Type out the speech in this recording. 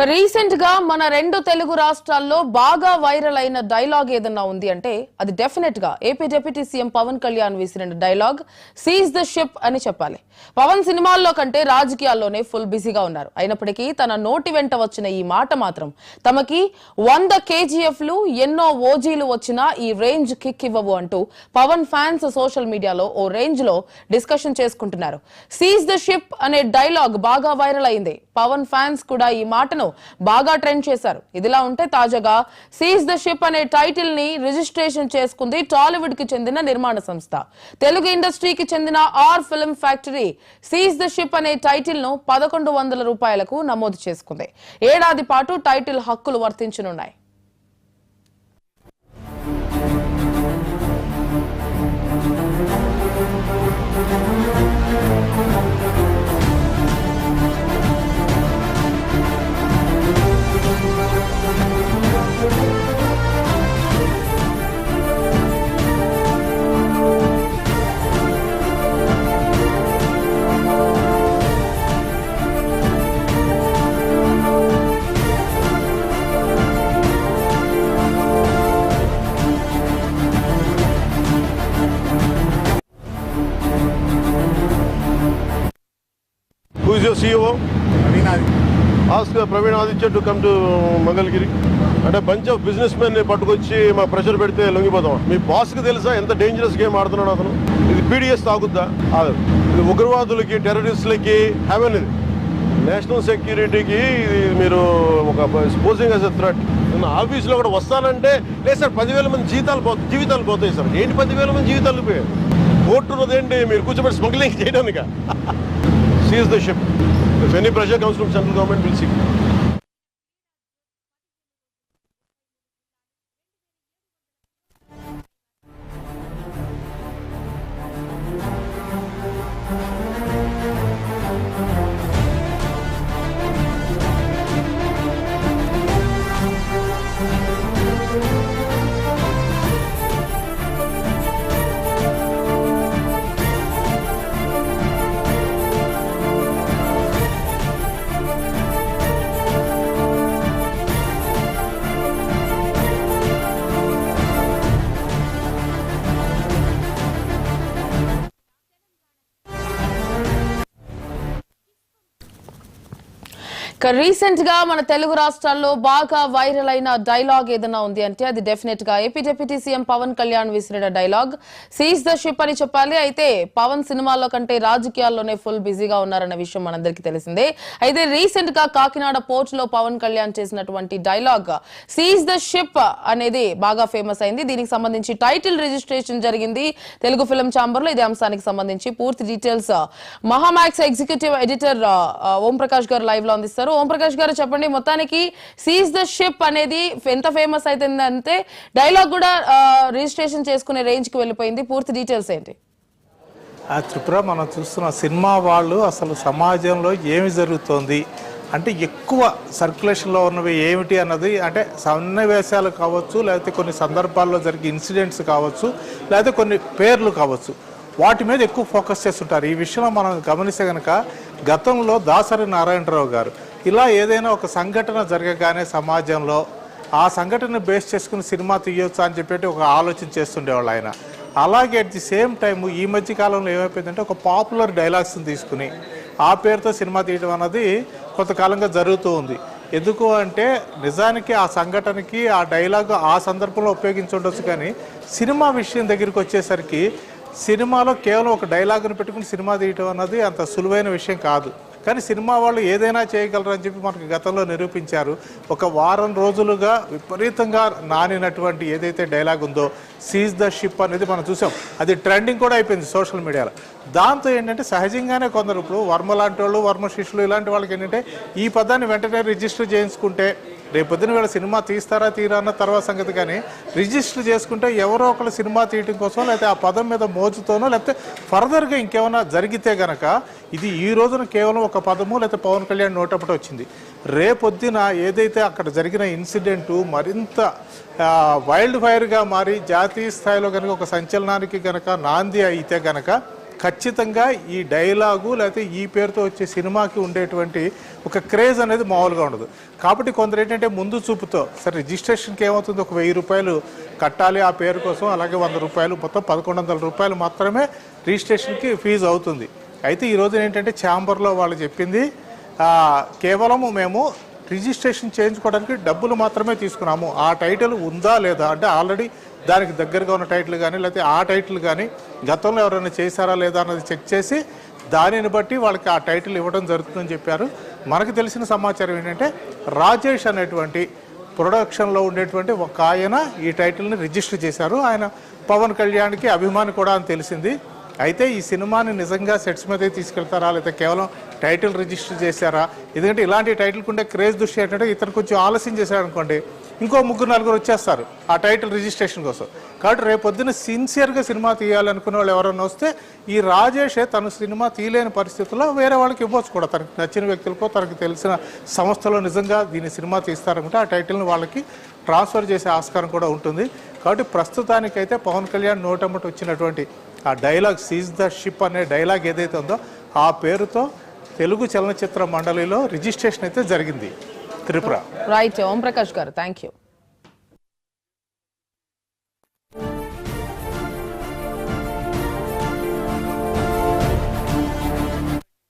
Recent గా మన రెండు తెలుగు రాష్ట్రాల్లో బాగా వైరల్ అయిన డైలాగ్ ఏదన్నా ఉంది అంటే అది డెఫినెట్ గా AP deputy CM Pawan Kalyan వేసిన డైలాగ్ సీజ్ ద షిప్ అని చెప్పాలి. పవన్ సినిమాల్లో కంటే రాజకీయాల్లోనే ఫుల్ బిజీగా ఉన్నారు. అయినప్పటికీ తన నోటి వెంట వచ్చిన ఈ మాట మాత్రం తమకి 100 కేజీఎఫ్లు ఎన్నో ఓజీలు వచ్చినా ఈ రేంజ్ కిక్ ఇవ్వవు అంటూ పవన్ ఫ్యాన్స్ సోషల్ మీడియాలో ఓ రేంజ్ లో డిస్కషన్ చేసుకుంటున్నారు. సీజ్ ద షిప్ అనే డైలాగ్ బాగా వైరల్ అయింది. పవన్ ఫ్యాన్స్ కూడా ఈ మాటను బాగా ట్రెండ్ చేశారు. ఇదిలా ఉంటే తాజాగా సీజ్ ద షిప్ అనే టైటిల్ ని రిజిస్ట్రేషన్ చేసుకుంది టాలీవుడ్ కి చెందిన నిర్మాణ సంస్థ. తెలుగు ఇండస్ట్రీకి చెందిన R film factory seize the ship అనే టైటిల్ ను 1100 రూపాయలకు నమోదు చేసుకుంది. ఏడాది పాటు టైటిల్ హక్కులు వర్తించనున్నాయి. Who is your CEO? Ask Praveen Aditya to come to Mangalgiri. అంటే బంచ్ ఆఫ్ బిజినెస్ మెన్ పట్టుకొచ్చి మా ప్రెషర్ పెడితే లొంగిపోతాం. మీ బాస్కి తెలుసా ఎంత డేంజరస్ గేమ్ ఆడుతున్నాడు అతను? ఇది పీడిఎస్ తాగుద్దా? ఇది ఉగ్రవాదులకి టెర్రరిస్టులకి హెవెన్. ఇది నేషనల్ సెక్యూరిటీకి ఇది మీరు ఒక స్పోజింగ్ యాజ్ ఎ థ్రెట్. నేను ఆఫీస్లో కూడా వస్తానంటే లేదు సార్ 10,000 మంది జీవితాలు పోతాయి సార్. ఏంటి 10,000 మంది జీవితాలు పోయాయి? కోర్టు ఉన్నదేంటి మీరు కూర్చోబెట్టి smuggling చేయడానిక? Seize the ship. If any pressure comes from central government, we'll see. Recent గా మన తెలుగు రాష్ట్రాల్లో బాగా వైరల్ అయిన డైలాగ్ ఏదైనా ఉంది అంటే అది డెఫినెట్ గా AP deputy CM Pawan Kalyan విసిరిన డైలాగ్ సీజ్ ద షిప్ అని చెప్పాలి. అయితే పవన్ సినిమాల్లో కంటే రాజకీయాల్లోనే ఫుల్ బిజీగా ఉన్నారన్న విషయం మనందరికీ తెలిసిందే. అయితే రీసెంట్ గా కాకినాడ పోర్ట్ లో పవన్ కళ్యాణ్ చేసినటువంటి డైలాగ్ సీజ్ ద షిప్ అనేది బాగా ఫేమస్ అయింది. దీనికి సంబంధించి టైటిల్ రిజిస్ట్రేషన్ జరిగింది తెలుగు ఫిల్మ్ ఛాంబర్ లో. ఇదే అంశానికి సంబంధించి పూర్తి details Mahaa Max executive editor Om Prakash గారు లైవ్ లో అందిస్తారు. ఓం ప్రకాష్ గారు చెప్పండి, మొత్తానికి సీజ్ ద షిప్ అనేది ఎంత ఫేమస్ అవుతుందంటే డైలాగ్ కూడా రిజిస్ట్రేషన్ చేసుకునే రేంజ్ కి వెళ్ళిపోయింది. పూర్తి డీటెయిల్స్ ఏంటి? త్రిపుర, మనం చూస్తున్న సినిమా వాళ్ళు అసలు సమాజంలో ఏమి జరుగుతోంది అంటే ఎక్కువ సర్క్యులేషన్లో ఉన్నవి ఏమిటి అన్నది, అంటే సన్నివేశాలు కావచ్చు, లేకపోతే కొన్ని సందర్భాల్లో జరిగే ఇన్సిడెంట్స్ కావచ్చు, లేకపోతే కొన్ని పేర్లు కావచ్చు, వాటి మీద ఎక్కువ ఫోకస్ చేస్తుంటారు. ఈ విషయంలో మనం గమనిస్తే కనుక గతంలో దాసరి నారాయణరావు గారు ఇలా ఏదైనా ఒక సంఘటన జరగగానే సమాజంలో ఆ సంఘటనను బేస్ చేసుకుని సినిమా తీయొచ్చా అని చెప్పేసి ఒక ఆలోచన చేస్తుండేవాళ్ళు ఆయన. అలాగే అట్ ది సేమ్ టైం ఈ మధ్య కాలంలో ఏమైపోయిందంటే ఒక పాపులర్ డైలాగ్స్ని తీసుకుని ఆ పేరుతో సినిమా తీయడం అన్నది కొంతకాలంగా జరుగుతూ ఉంది. ఎందుకు అంటే నిజానికి ఆ సంఘటనకి ఆ డైలాగ్ ఆ సందర్భంలో ఉపయోగించుండొచ్చు, కానీ సినిమా విషయం దగ్గరికి వచ్చేసరికి సినిమాలో కేవలం ఒక డైలాగ్ను పెట్టుకుని సినిమా తీయటం అన్నది అంత సులువైన విషయం కాదు. కానీ సినిమా వాళ్ళు ఏదైనా చేయగలరు అని చెప్పి మనకు గతంలో నిరూపించారు. ఒక వారం రోజులుగా విపరీతంగా నానినటువంటి ఏదైతే డైలాగ్ ఉందో సీజ్ ద షిప్ అనేది మనం చూసాం. అది ట్రెండింగ్ కూడా అయిపోయింది సోషల్ మీడియాలో. దాంతో ఏంటంటే సహజంగానే కొందరు ఇప్పుడు వర్మ లాంటి వాళ్ళు, వర్మ శిష్యులు ఇలాంటి వాళ్ళకి ఏంటంటే ఈ పదాన్ని వెంటనే రిజిస్టర్ చేయించుకుంటే రేపొద్దున వీళ్ళ సినిమా తీస్తారా తీరా అన్న తర్వాత సంగతి, కానీ రిజిస్టర్ చేసుకుంటే ఎవరో ఒకళ్ళు సినిమా తీయటం కోసం లేకపోతే ఆ పదం మీద మోజుతోనో లేకపోతే ఫర్దర్గా ఇంకేమైనా జరిగితే కనుక ఇది ఈ రోజున కేవలం ఒక పదము లేకపోతే పవన్ కళ్యాణ్ నోటప్పటి వచ్చింది. రేపొద్దున ఏదైతే అక్కడ జరిగిన ఇన్సిడెంటు మరింత వైల్డ్ ఫైర్గా మారి జాతీయ స్థాయిలో కనుక ఒక సంచలనానికి కనుక నాంది అయితే కనుక ఖచ్చితంగా ఈ డైలాగు లేకపోతే ఈ పేరుతో వచ్చే సినిమాకి ఉండేటువంటి ఒక క్రేజ్ అనేది మామూలుగా ఉండదు. కాబట్టి కొందరు ఏంటంటే ముందు చూపుతో సరే రిజిస్ట్రేషన్కి ఏమవుతుంది, ఒక 1000 రూపాయలు కట్టాలి ఆ పేరు కోసం, అలాగే 100 రూపాయలు, మొత్తం 1100 రూపాయలు మాత్రమే రిజిస్ట్రేషన్కి ఫీజు అవుతుంది. అయితే ఈ రోజున ఏంటంటే ఛాంబర్లో వాళ్ళు చెప్పింది కేవలము మేము రిజిస్ట్రేషన్ చేయించుకోవడానికి డబ్బులు మాత్రమే తీసుకున్నాము, ఆ టైటిల్ ఉందా లేదా అంటే ఆల్రెడీ దానికి దగ్గరగా ఉన్న టైటిల్ కానీ లేకపోతే ఆ టైటిల్ కానీ గతంలో ఎవరైనా చేశారా లేదా అన్నది చెక్ చేసి దానిని బట్టి వాళ్ళకి ఆ టైటిల్ ఇవ్వడం జరుగుతుందని చెప్పారు. మనకు తెలిసిన సమాచారం ఏంటంటే రాజేష్ అనేటువంటి ప్రొడక్షన్లో ఉండేటువంటి ఒక ఆయన ఈ టైటిల్ని రిజిస్టర్ చేశారు. ఆయన పవన్ కళ్యాణ్కి అభిమాని కూడా అని తెలిసింది. అయితే ఈ సినిమాని నిజంగా సెట్స్ మీద తీసుకెళ్తారా లేదా కేవలం టైటిల్ రిజిస్టర్ చేశారా, ఎందుకంటే ఇలాంటి టైటిల్కి ఉండే క్రేజ్ దృష్టి ఏంటంటే ఇతను కొంచెం ఆలస్యం చేశాడు అనుకోండి ఇంకో 3-4 వచ్చేస్తారు ఆ టైటిల్ రిజిస్ట్రేషన్ కోసం. కాబట్టి రేపొద్దున సిన్సియర్గా సినిమా తీయాలనుకునే వాళ్ళు ఎవరైనా వస్తే ఈ రాజేషే తన సినిమా తీయలేని పరిస్థితుల్లో వేరే వాళ్ళకి ఇవ్వచ్చు కూడా, తనకు నచ్చిన వ్యక్తులకో తనకు తెలిసిన సంస్థలో నిజంగా దీన్ని సినిమా తీస్తారనుకుంటే ఆ టైటిల్ని వాళ్ళకి ట్రాన్స్ఫర్ చేసే ఆస్కారం కూడా ఉంటుంది. కాబట్టి ప్రస్తుతానికైతే పవన్ కళ్యాణ్ నోటమ్మట వచ్చినటువంటి ఆ డైలాగ్ సీజ్ ద షిప్ అనే డైలాగ్ ఏదైతే ఉందో ఆ పేరుతో తెలుగు చలనచిత్ర మండలిలో రిజిస్ట్రేషన్ అయితే జరిగింది త్రిపుర. రైట్ ఓం ప్రకాష్ గారు, థ్యాంక్ యూ.